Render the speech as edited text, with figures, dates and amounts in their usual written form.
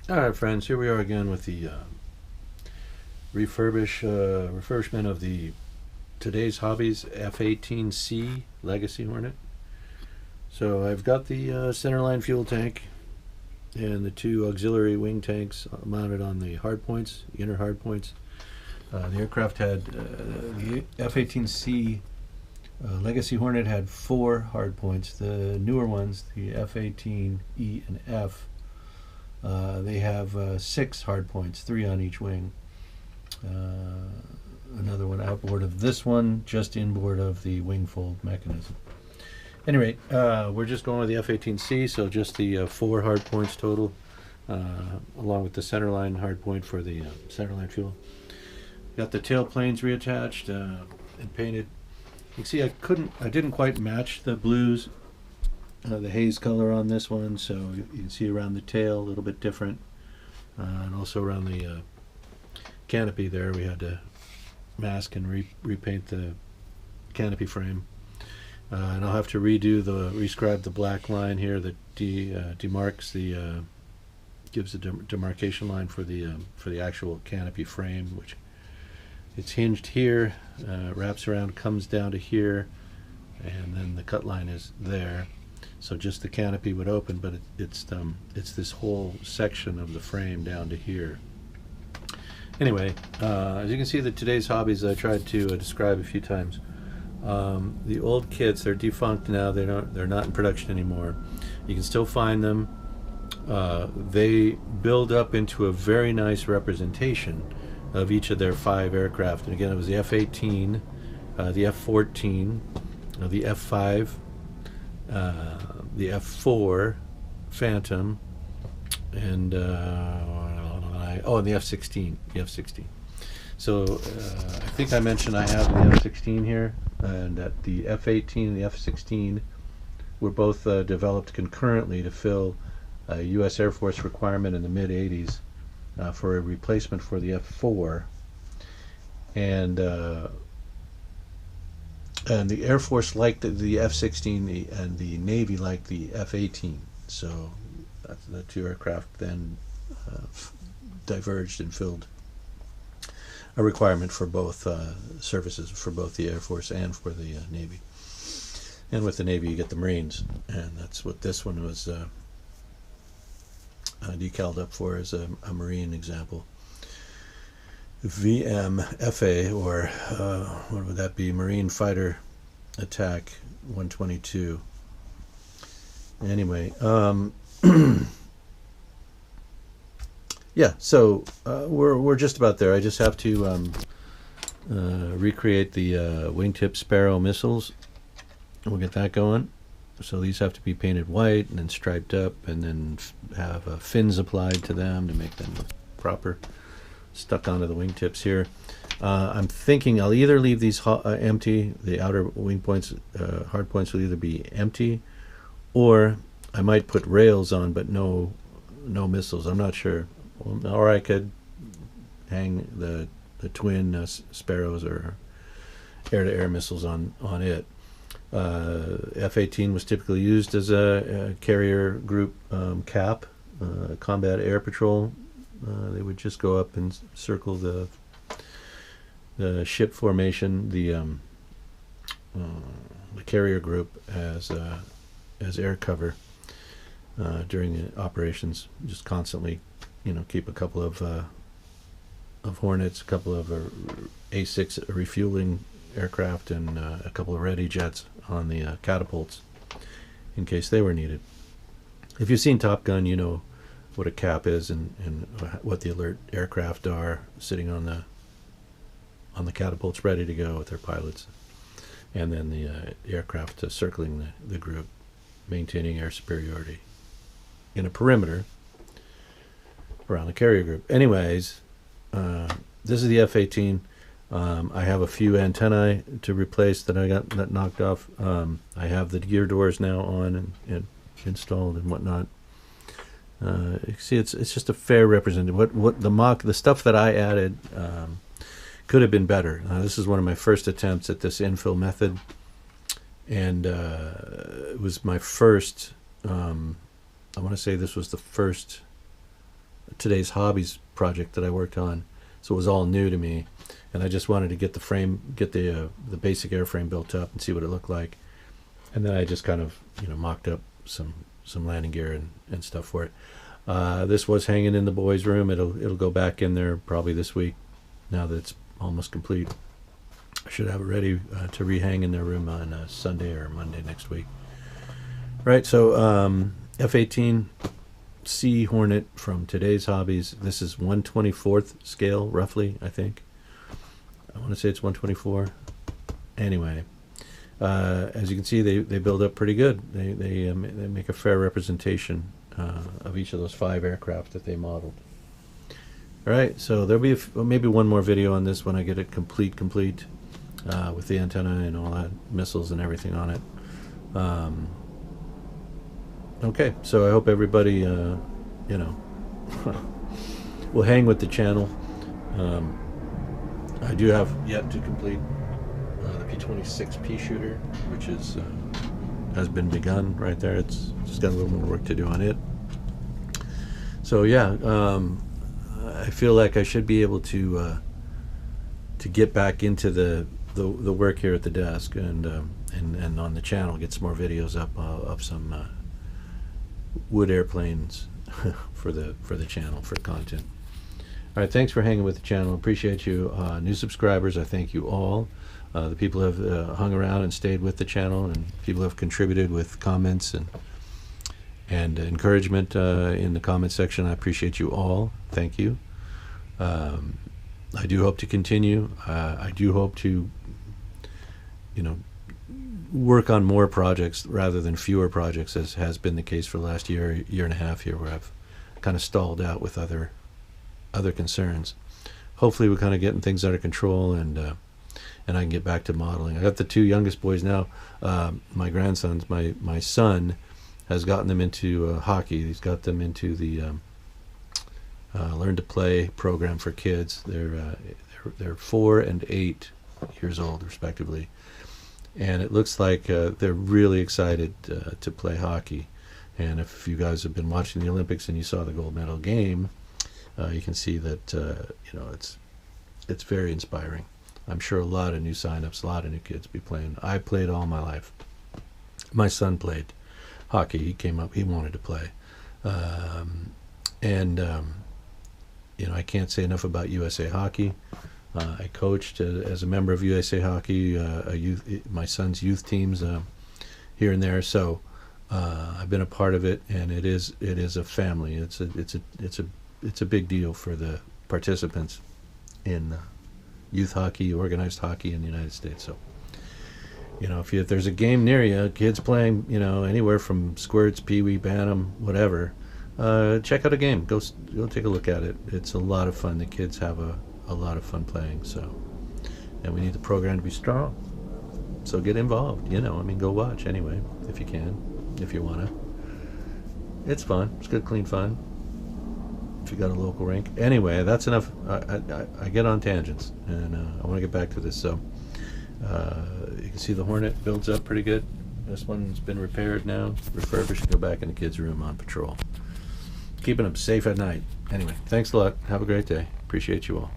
All right, friends, here we are again with the refurbishment of the today's Hobbies F-18c Legacy Hornet. So I've got the centerline fuel tank and the two auxiliary wing tanks mounted on the hard points, the inner hard points. The aircraft had the F-18c Legacy Hornet had 4 hard points. The newer ones, the F-18E and F, they have 6 hard points, 3 on each wing. Another one outboard of this one, just inboard of the wing fold mechanism. Anyway, we're just going with the F-18C, so just the 4 hard points total, along with the centerline hard point for the centerline fuel. Got the tail planes reattached and painted. You can see I didn't quite match the blues, the haze color on this one, so you can see around the tail a little bit different, and also around the canopy there we had to mask and repaint the canopy frame, and I'll have to rescribe the black line here that demarks the gives a demarcation line for the actual canopy frame, which it's hinged here, wraps around, comes down to here, and then the cut line is there. So just the canopy would open, but it's this whole section of the frame down to here. Anyway, as you can see, today's hobbies I tried to describe a few times. The old kits, they're defunct now. They're not in production anymore. You can still find them. They build up into a very nice representation of each of their 5 aircraft. And again, it was the F-18, the F-14, the F-5, the F-4 Phantom, and and the F-16. The F-16. So I think I mentioned I have the F-16 here, and that the F-18 and the F-16 were both developed concurrently to fill a U.S. Air Force requirement in the mid-'80s for a replacement for the F-4, and the Air Force liked the F-16 and the Navy liked the F-18. So the 2 aircraft then diverged and filled a requirement for both services, for both the Air Force and for the Navy. And with the Navy you get the Marines, and that's what this one was decaled up for, as a Marine example. VMFA, or what would that be? Marine Fighter Attack 122. Anyway, yeah, so we're just about there. I just have to recreate the wingtip Sparrow missiles. We'll get that going. So these have to be painted white and then striped up, and then have fins applied to them to make them look proper, stuck onto the wingtips here. I'm thinking I'll either leave these empty, the outer wing points, hard points will either be empty, or I might put rails on, but no missiles. I'm not sure. Or I could hang the twin Sparrows or air-to-air missiles on it. F-18 was typically used as a carrier group cap, combat air patrol. They would just go up and circle the ship formation, the carrier group as air cover during the operations. Just constantly, keep a couple of Hornets, a couple of A-6 refueling aircraft, and a couple of ready jets on the catapults in case they were needed. If you've seen Top Gun, you know what a cap is and what the alert aircraft are sitting on the catapults ready to go with their pilots, and then the aircraft circling the group, maintaining air superiority in a perimeter around the carrier group. Anyways, this is the F-18. I have a few antennae to replace that I got knocked off. I have the gear doors now on and installed and whatnot. You can see it's just a fair representation. What the stuff that I added could have been better. This is one of my first attempts at this infill method, and it was my first. I want to say this was the first today's hobbies project that I worked on, so it was all new to me, and I just wanted to get the frame, get the basic airframe built up and see what it looked like, and then I just kind of mocked up some landing gear and stuff for it. This was hanging in the boys' room. It'll go back in there probably this week, now that it's almost complete. I should have it ready to rehang in their room on Sunday or Monday next week. Right, so F-18c Hornet from today's Hobbies. This is 1/24th scale, roughly, I think. I want to say it's 1/24. Anyway, as you can see, they build up pretty good. They make a fair representation of each of those 5 aircraft that they modeled. All right, so there'll be maybe one more video on this when I get it complete with the antenna and all that, missiles and everything on it. Okay, so I hope everybody, will hang with the channel. I do have yet to complete the P-26P shooter, which has been begun right there. It's just got a little more work to do on it. So yeah, I feel like I should be able to get back into the work here at the desk and on the channel, get some more videos up of some wood airplanes for the channel, for content. All right, thanks for hanging with the channel. Appreciate you. New subscribers, I thank you all. The people who have hung around and stayed with the channel, and people who have contributed with comments and encouragement in the comment section, I appreciate you all. Thank you. I do hope to continue. I do hope to work on more projects rather than fewer projects, as has been the case for the last year and a half here, where I've kind of stalled out with other concerns. Hopefully we're kind of getting things under control, and I can get back to modeling. I got the 2 youngest boys now. My grandsons, my son has gotten them into hockey. He's got them into the Learn to Play program for kids. They're 4 and 8 years old respectively, and it looks like they're really excited to play hockey. And if you guys have been watching the Olympics and you saw the gold medal game, you can see that it's very inspiring. I'm sure a lot of new signups, a lot of new kids be playing. I played all my life. My son played hockey. He came up, he wanted to play, I can't say enough about USA Hockey. I coached as a member of USA Hockey, my son's youth teams here and there. So I've been a part of it, and it is a family. It's a big deal for the participants in youth hockey, organized hockey in the United States. So if there's a game near you, kids playing, anywhere from squirts, peewee, bantam, whatever, check out a game. Go take a look at it. It's a lot of fun. The kids have a lot of fun playing. So, and we need the program to be strong. So get involved. Go watch anyway if you can, if you wanna. It's fun. It's good, clean fun. If you got a local rink. Anyway, that's enough. I get on tangents, and I want to get back to this. So you can see the Hornet builds up pretty good. This one's been repaired now, refurbished, and go back in the kids' room on patrol. Keeping them safe at night. Anyway, thanks a lot. Have a great day. Appreciate you all.